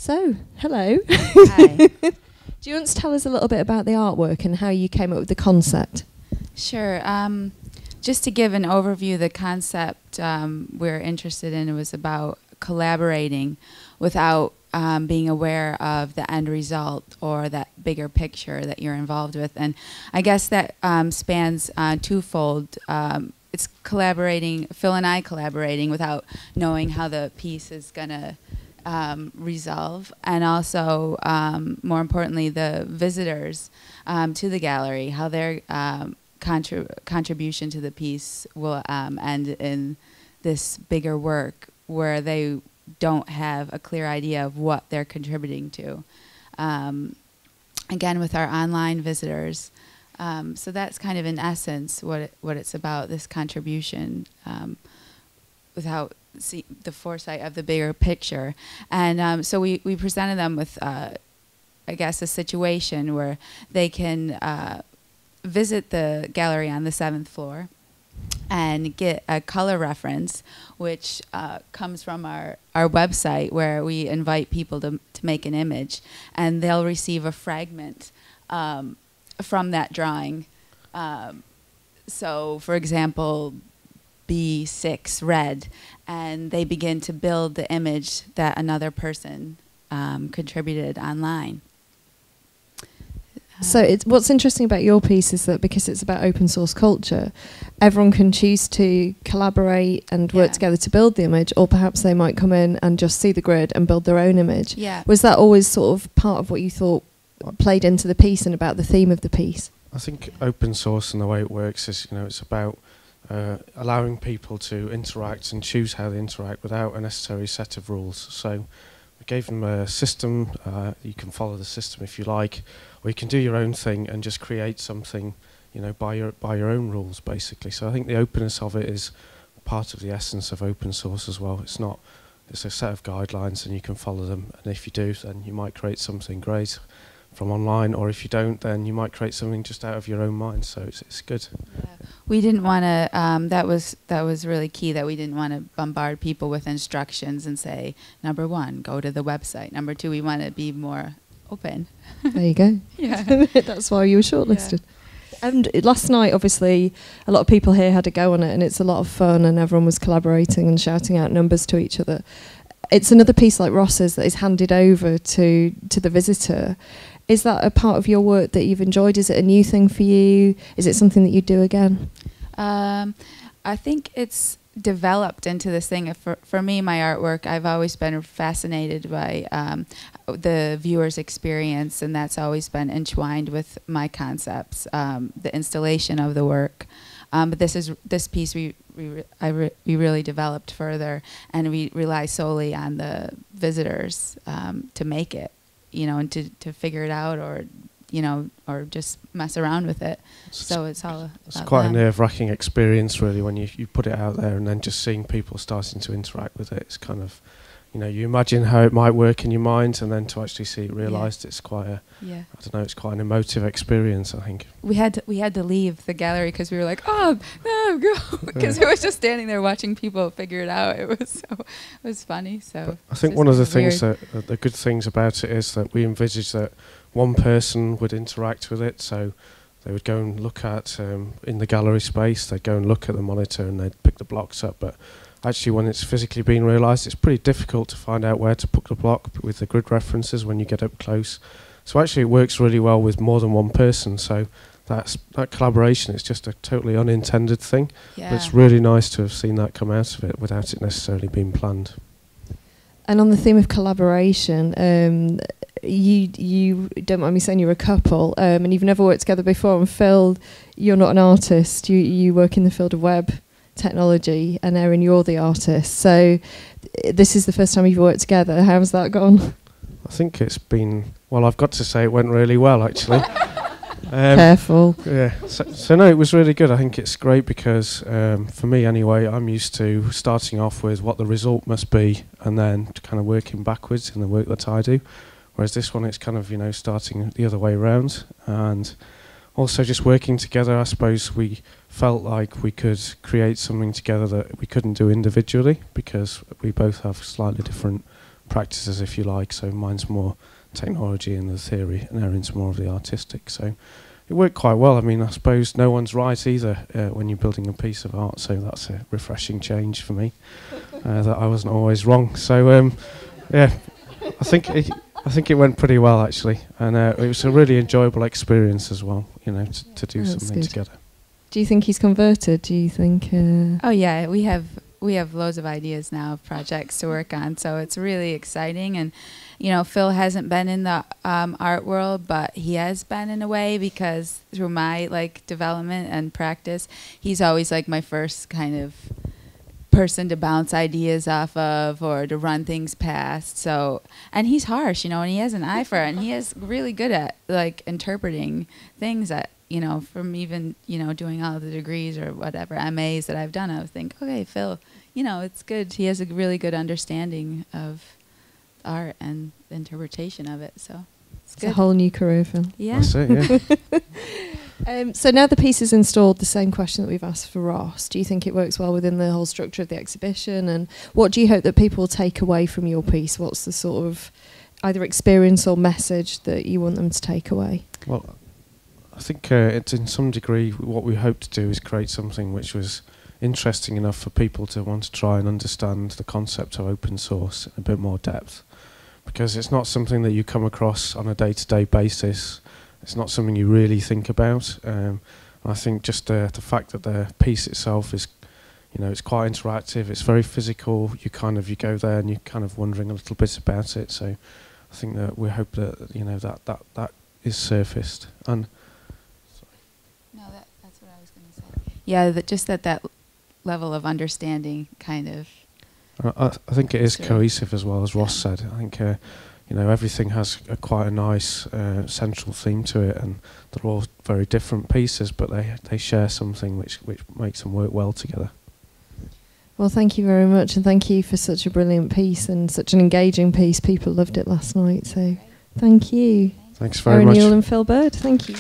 So, hello. Hi. Do you want to tell us a little bit about the artwork and how you came up with the concept? Sure. Just to give an overview, the concept we're interested in was about collaborating without being aware of the end result or that bigger picture that you're involved with. And I guess that spans twofold. It's collaborating, Phil and I collaborating without knowing how the piece is going to resolve, and also, more importantly, the visitors to the gallery, how their contribution to the piece will end in this bigger work where they don't have a clear idea of what they're contributing to. Again, with our online visitors. So that's kind of in essence what it's about, this contribution, without the foresight of the bigger picture. And so we presented them with, I guess, a situation where they can visit the gallery on the 7th floor and get a color reference, which comes from our website, where we invite people to make an image, and they'll receive a fragment from that drawing. So, for example, B6 red, and they begin to build the image that another person contributed online. So what's interesting about your piece is that because it's about open source culture, everyone can choose to collaborate and work together to build the image, or perhaps they might come in and just see the grid and build their own image. Yeah. Was that always sort of part of what you thought played into the piece and about the theme of the piece? I think open source and the way it works is, it's about allowing people to interact and choose how they interact without a necessary set of rules. So we gave them a system. You can follow the system if you like, or you can do your own thing and just create something, by your own rules, basically. So I think the openness of it is part of the essence of open source as well. It's a set of guidelines and you can follow them. And if you do, then you might create something great from online, or if you don't, then you might create something just out of your own mind. So it's good. Yeah. We didn't want to. That was really key. That we didn't want to bombard people with instructions and say, number 1, go to the website. Number 2, we want to be more open. There you go. Yeah, that's why you were shortlisted. Yeah. And last night, obviously, a lot of people here had a go on it, and it's a lot of fun, and everyone was collaborating and shouting out numbers to each other. It's another piece like Ross's that is handed over to the visitor. Is that a part of your work that you've enjoyed? Is it a new thing for you? Is it something that you do again? I think it's developed into this thing. For me, my artwork, I've always been fascinated by the viewer's experience, and that's always been entwined with my concepts, the installation of the work. But this piece we really developed further, and we rely solely on the visitors to make it, and to figure it out, or or just mess around with it. So it's all. It's quite a nerve-wracking experience, really, when you put it out there and then just seeing people starting to interact with it. It's kind of, you imagine how it might work in your mind, and then to actually see it realised, it's quite a, I don't know, it's quite an emotive experience, I think. We had to leave the gallery because we were like, oh no, go, because it was just standing there watching people figure it out. It was funny. So but I think one of the things the good things about it is that we envisaged that one person would interact with it, so they would go and look at in the gallery space. They'd go and look at the monitor and they'd pick the blocks up, but actually, when it's physically being realised, it's pretty difficult to find out where to put the block with the grid references when you get up close. So actually, it works really well with more than one person. So that collaboration is just a totally unintended thing. Yeah. But it's really nice to have seen that come out of it without it necessarily being planned. And on the theme of collaboration, you don't mind me saying you're a couple, and you've never worked together before. And Phil, you're not an artist. You work in the field of web technology, and Erin, you're the artist. So this is the first time you've worked together. How's that gone? I think it's been, well, I've got to say it went really well, actually. Careful. Yeah. So no, it was really good. I think it's great because for me anyway, I'm used to starting off with what the result must be and then kind of working backwards in the work that I do. Whereas this one, it's kind of, starting the other way around. And also just working together, I suppose we felt like we could create something together that we couldn't do individually because we both have slightly different practices, if you like. So mine's more technology and the theory, and Erin's more of the artistic. So it worked quite well. I mean, I suppose no one's right either when you're building a piece of art, so that's a refreshing change for me, that I wasn't always wrong. So yeah, I think it went pretty well, actually, and it was a really enjoyable experience as well, you know, to do something together. Do you think he's converted? Do you think? Oh yeah, we have loads of ideas now of projects to work on, so it's really exciting. And you know, Phil hasn't been in the art world, but he has been in a way, because through my like development and practice, he's always like my first kind of person to bounce ideas off of or to run things past. So, and he's harsh, you know, and he has an eye for it, and he is really good at like interpreting things that, you know, from even, you know, doing all of the degrees or whatever MAs that I've done, I would think, okay, Phil, you know, it's good. He has a really good understanding of art and the interpretation of it. So it's a whole new career, Phil. Yeah. That's it, yeah. So now the piece is installed, the same question that we've asked for Ross. Do you think it works well within the whole structure of the exhibition? And what do you hope that people take away from your piece? What's the sort of either experience or message that you want them to take away? Well, I think it's in some degree what we hope to do is create something which was interesting enough for people to want to try and understand the concept of open source in a bit more depth, because it's not something that you come across on a day-to-day basis. It's not something you really think about. I think just the fact that the piece itself is, you know, it's quite interactive, it's very physical, you go there and you're kind of wondering a little bit about it. So I think that we hope that, you know, that is surfaced. And no, that's what I was going to say. Yeah, just that level of understanding kind of. I think it is cohesive as well, as Ross said. I think you know, everything has quite a nice central theme to it, and they're all very different pieces, but they share something which makes them work well together. Well, thank you very much, and thank you for such a brilliant piece and such an engaging piece. People loved it last night, so thank you. Thanks very much. Erin Newell and Phil Bird, thank you.